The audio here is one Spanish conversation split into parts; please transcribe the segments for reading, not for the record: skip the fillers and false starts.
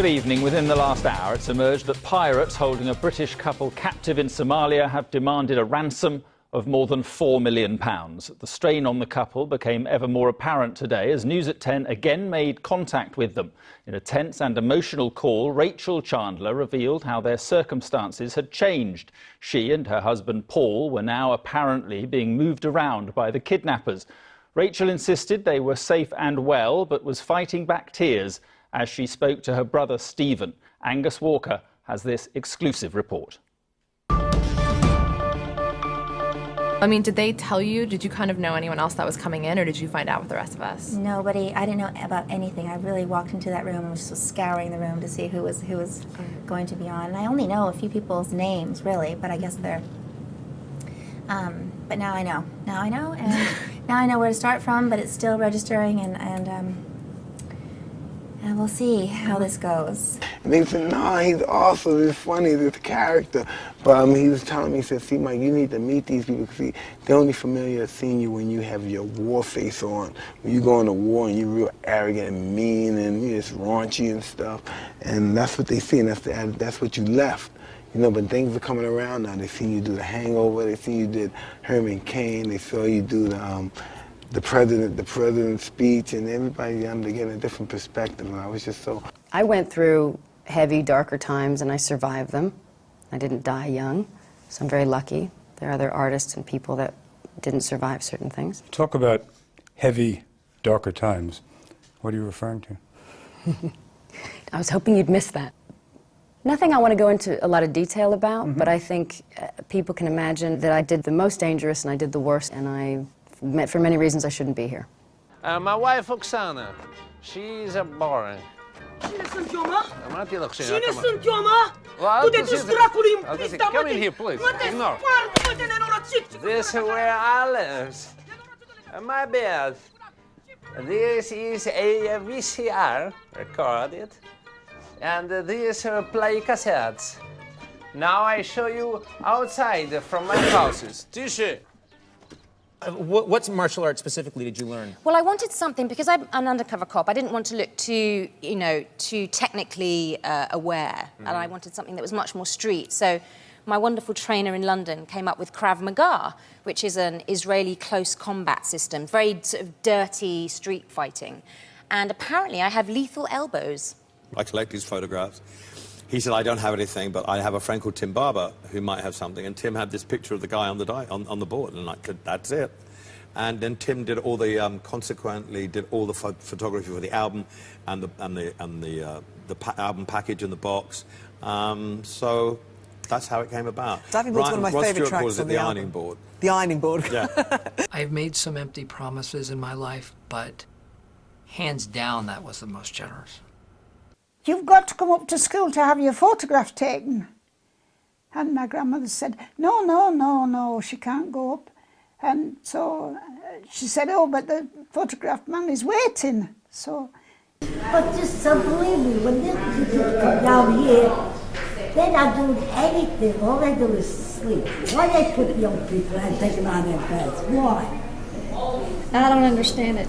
Good evening. Within the last hour, it's emerged that pirates holding a British couple captive in Somalia have demanded a ransom of more than £4 million. The strain on the couple became ever more apparent today as News at 10 again made contact with them. In a tense and emotional call, Rachel Chandler revealed how their circumstances had changed. She and her husband Paul were now apparently being moved around by the kidnappers. Rachel insisted they were safe and well, but was fighting back tears as she spoke to her brother Stephen. Angus Walker has this exclusive report. I mean, did they tell you, did you kind of know anyone else that was coming in, or did you find out with the rest of us? Nobody. I didn't know about anything. I really walked into that room and was just scouring the room to see who was going to be on. And I only know a few people's names, really, but I guess they're... but now I know. Now I know, and now I know where to start from, but it's still registering, and we'll see how this goes. And they said, no, he's awesome, he's funny, this character. But he was telling me, he said, see, Mike, you need to meet these people, because they're only familiar seeing you when you have your war face on. When you go into war and you're real arrogant and mean and you're just raunchy and stuff. And that's what they see, and that's what you left. You know, but things are coming around now. They see you do The Hangover, they see you did Herman Cain, they saw you do the president's speech, and everybody they're getting a different perspective, and I was just so... I went through heavy, darker times, and I survived them. I didn't die young, so I'm very lucky. There are other artists and people that didn't survive certain things. Talk about heavy, darker times. What are you referring to? I was hoping you'd miss that. Nothing I want to go into a lot of detail about, but I think people can imagine that I did the most dangerous and I did the worst, and for many reasons I shouldn't be here. My wife Oksana, she's a boring. Cine sunt eu, mă? Cine sunt eu, mă? Tu te duci dracului în pista, mă, come in here, please. Mă, te Ignore. sparg, mă, de nenorocit! This is where I live. My bed. This is a VCR recorded, and these are play cassettes. Now I show you outside from my houses. Tisha. What martial art specifically did you learn? Well, I wanted something, because I'm an undercover cop, I didn't want to look too, too technically aware, and I wanted something that was much more street. So my wonderful trainer in London came up with Krav Maga, which is an Israeli close combat system, very sort of dirty street fighting. And apparently I have lethal elbows. I collect these photographs. He said, I don't have anything, but I have a friend called Tim Barber who might have something. And Tim had this picture of the guy on the board, and I said, that's it. And then Tim did all the consequently did all the photography for the album and the album package in the box. So that's how it came about. Diving Board's one of my favourite tracks calls it on the the ironing album. board. The ironing board. Yeah. I've made some empty promises in my life, but hands down, that was the most generous. You've got to come up to school to have your photograph taken. And my grandmother said, no, she can't go up. And so she said, oh, but the photograph man is waiting, so. But just believe me, when these people come down here, they're not doing anything. All they do is sleep. Why they put young people and take them out of their beds? Why? I don't understand it.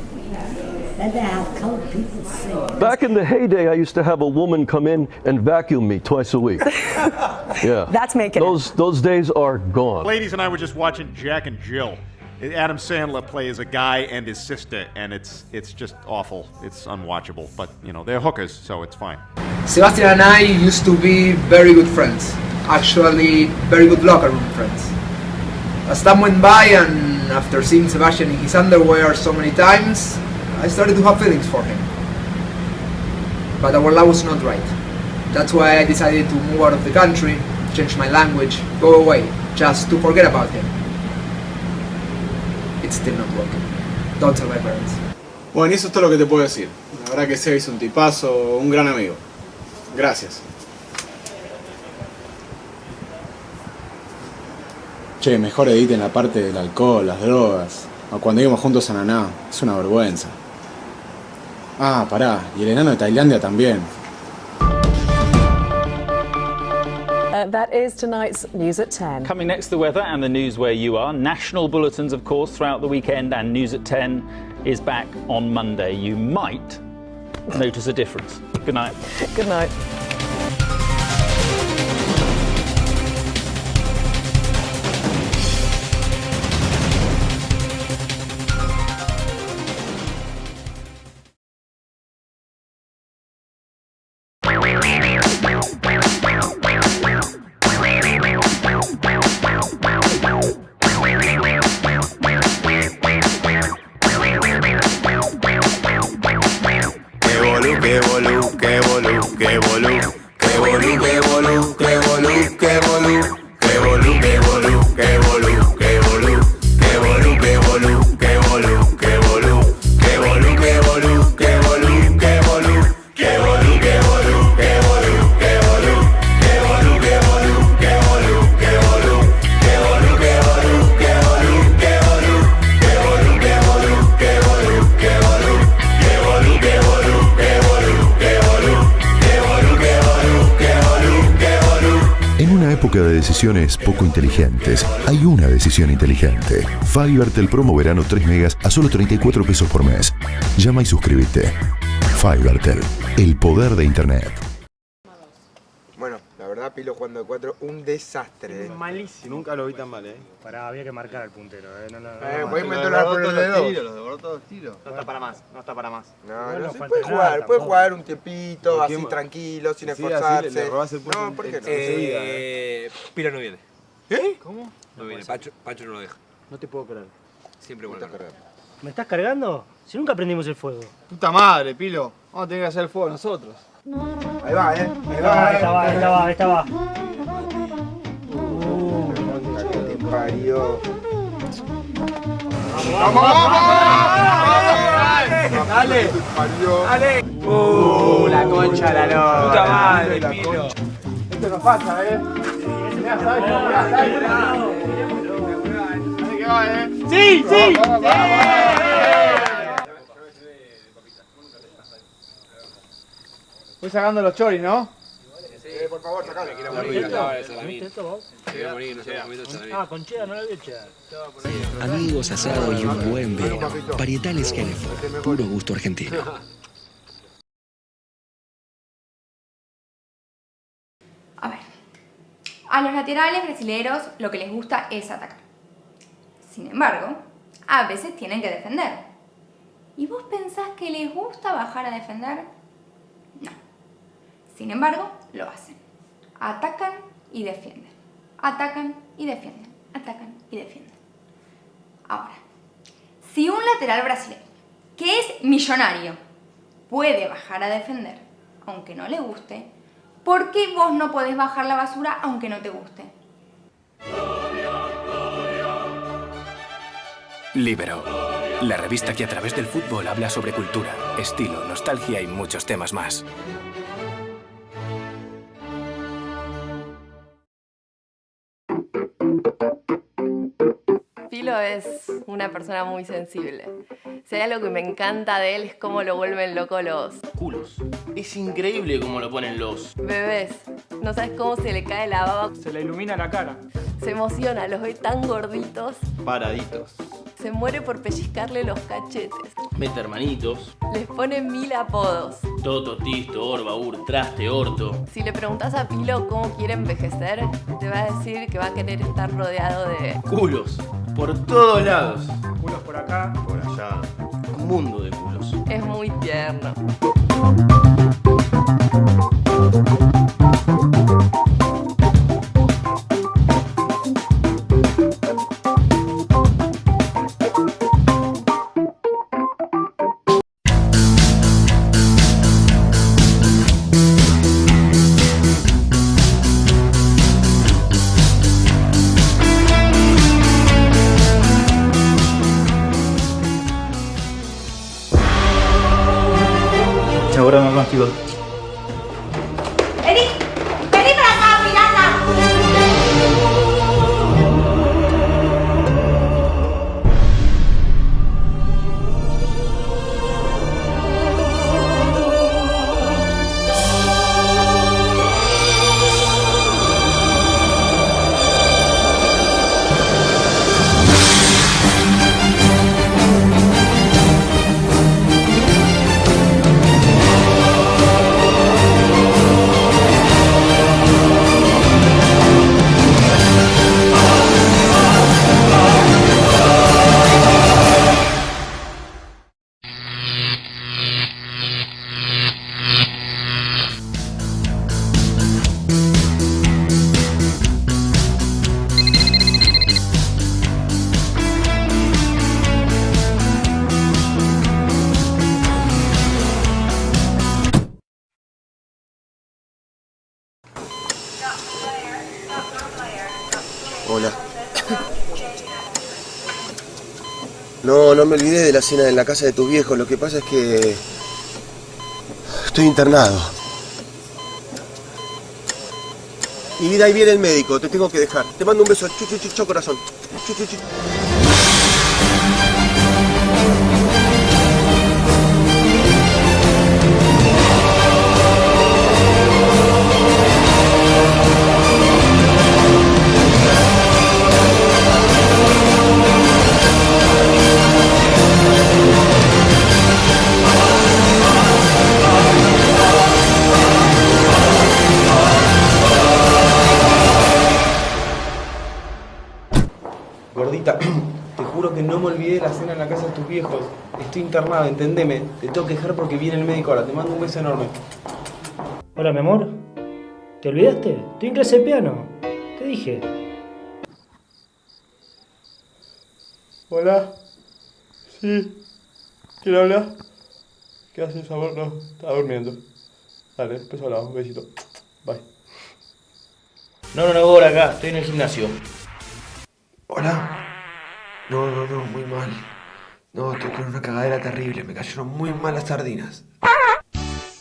Then they have colored people sing. Back in the heyday, I used to have a woman come in and vacuum me twice a week. Yeah. That's making those days are gone. Ladies and I were just watching Jack and Jill. Adam Sandler plays a guy and his sister, and it's just awful. It's unwatchable, but they're hookers, so it's fine. Sebastian and I used to be very good friends. Actually, very good locker room friends. As time went by, and after seeing Sebastian in his underwear so many times, I started to have feelings for him. But our love was not right. That's why I decided to move out of the country, change my language, go away, just to forget about him. It's still not working. Don't tell my parents. Bueno, y eso es todo lo que te puedo decir. La verdad que Seba es un tipazo, un gran amigo. Gracias. Che, mejor editen la parte del alcohol, las drogas. O cuando íbamos juntos a Naná. Es una vergüenza. Ah, pará. Y el enano de Tailandia también. That is tonight's News at 10. Coming next, the weather and the news where you are. National bulletins, of course, throughout the weekend, and News at 10 is back on Monday. You might notice a difference. Good night. Good night. De decisiones poco inteligentes, hay una decisión inteligente. Fivertel promo verano 3 megas a solo 34 pesos por mes. Llama y suscríbete. Fivertel, el poder de Internet. Bueno, la verdad, Pilo jugando de 4, un desastre. Malísimo. Nunca lo vi tan mal, Pará, había que marcar al puntero, voy a inventar por el dedo. Los devoró todos los tiros. No está para más, no está para más. No, sí, puede jugar un tiempito, así tranquilo, sin esforzarse. Le robás el punto. No, ¿por qué no? Pilo no viene. ¿Eh? ¿Cómo? No viene, Pancho no lo deja. No te puedo creer. Siempre vuelve a cargar. ¿Me estás cargando? Si nunca prendimos el fuego. Puta madre, Pilo. Vamos a tener que hacer el fuego nosotros. Ahí va, Ahí va. Te parió. ¡Vamos! ¡Dale! ¡Dale! La concha de la lora. Puta madre, Pilo. Esto no pasa, ¡Sí! Voy sacando los choris, ¿no? Por favor, sacalo. Ah, con cheddar, no lo había cheddar. Amigos, asado y un buen vino. Parietales Hennessy, puro gusto argentino. A ver, a los laterales brasileros lo que les gusta es atacar. Sin embargo, a veces tienen que defender. ¿Y vos pensás que les gusta bajar a defender? No. Sin embargo, lo hacen. Atacan y defienden. Atacan y defienden. Atacan y defienden. Ahora, si un lateral brasileño, que es millonario, puede bajar a defender, aunque no le guste, ¿por qué vos no podés bajar la basura aunque no te guste? Libero, la revista que a través del fútbol habla sobre cultura, estilo, nostalgia y muchos temas más. Pilo es una persona muy sensible. Si hay algo que me encanta de él es cómo lo vuelven loco los culos. Es increíble cómo lo ponen los bebés. No sabes cómo se le cae la baba. Se le ilumina la cara. Se emociona, los ve tan gorditos. paraditos. Se muere por pellizcarle los cachetes. Mete hermanitos. Les pone 1000 apodos. Toto, Tisto, Orba, Ur, Traste, Orto. Si le preguntas a Pilo cómo quiere envejecer, te va a decir que va a querer estar rodeado de culos. Por todos lados. Culos por acá. Por allá. Un mundo de culos. Es muy tierno. Ahora mamá, estoy Hola. No me olvidé de la cena en la casa de tus viejos. Lo que pasa es que estoy internado. Mi vida, ahí viene el médico. Te tengo que dejar. Te mando un beso. Chu, corazón. Chu. Gordita, te juro que no me olvidé de la cena en la casa de tus viejos. Estoy internado, entendeme. Te tengo que dejar porque viene el médico ahora. Te mando un beso enorme. Hola, mi amor. ¿Te olvidaste? Estoy en clase de piano. Te dije. Hola. Sí. ¿Quién habla? ¿Qué haces, amor? No, estaba durmiendo. Dale, después hablamos. Un besito. Bye. No, Boda, acá. Estoy en el gimnasio. Hola. No, muy mal. No, estoy con una cagadera terrible. Me cayeron muy mal las sardinas.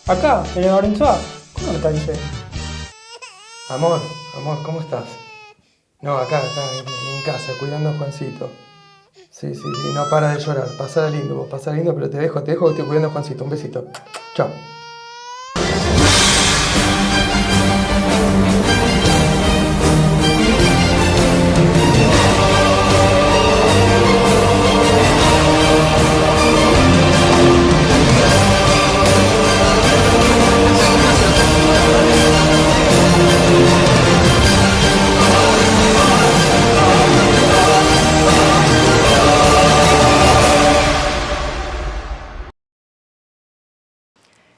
Acá, en el Orenzoa. ¿Cómo lo estás diciendo? Amor, ¿cómo estás? No, acá, en casa, cuidando a Juancito. Sí, no para de llorar. Pasala lindo, pero te dejo que estoy cuidando a Juancito. Un besito. Chao.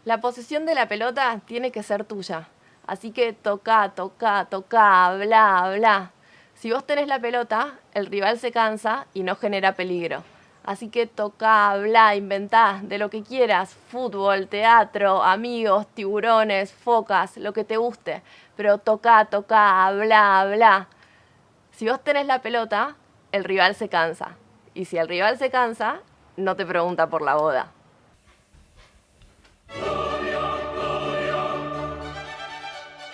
La posesión de la pelota tiene que ser tuya. Así que toca, habla. Si vos tenés la pelota, el rival se cansa y no genera peligro. Así que toca, habla, inventá de lo que quieras. Fútbol, teatro, amigos, tiburones, focas, lo que te guste. Pero toca, habla. Si vos tenés la pelota, el rival se cansa. Y si el rival se cansa, no te pregunta por la boda.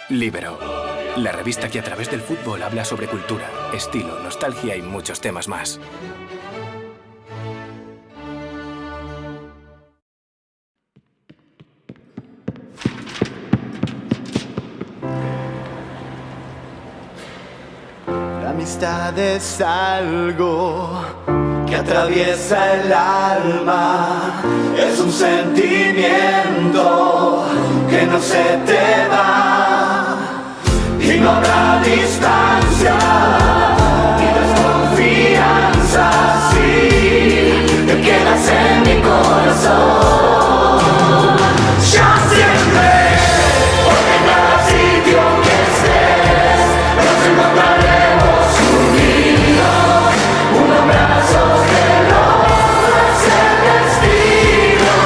Libero, la revista que a través del fútbol habla sobre cultura, estilo, nostalgia y muchos temas más. La amistad es algo que atraviesa el alma, es un sentimiento que no se te va y no habrá distancia ni desconfianza si te quedas en mi corazón. Ya siempre, porque en cada sitio que estés nos encontraremos unidos, un abrazo que logras el destino,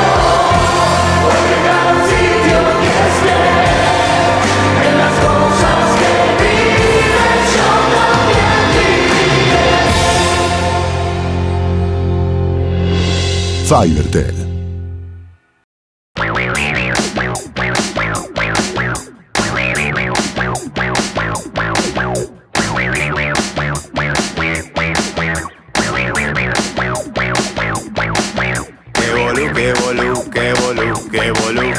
porque en cada sitio que estés, en las cosas que vives yo también viviré. Fivertel. Que volú,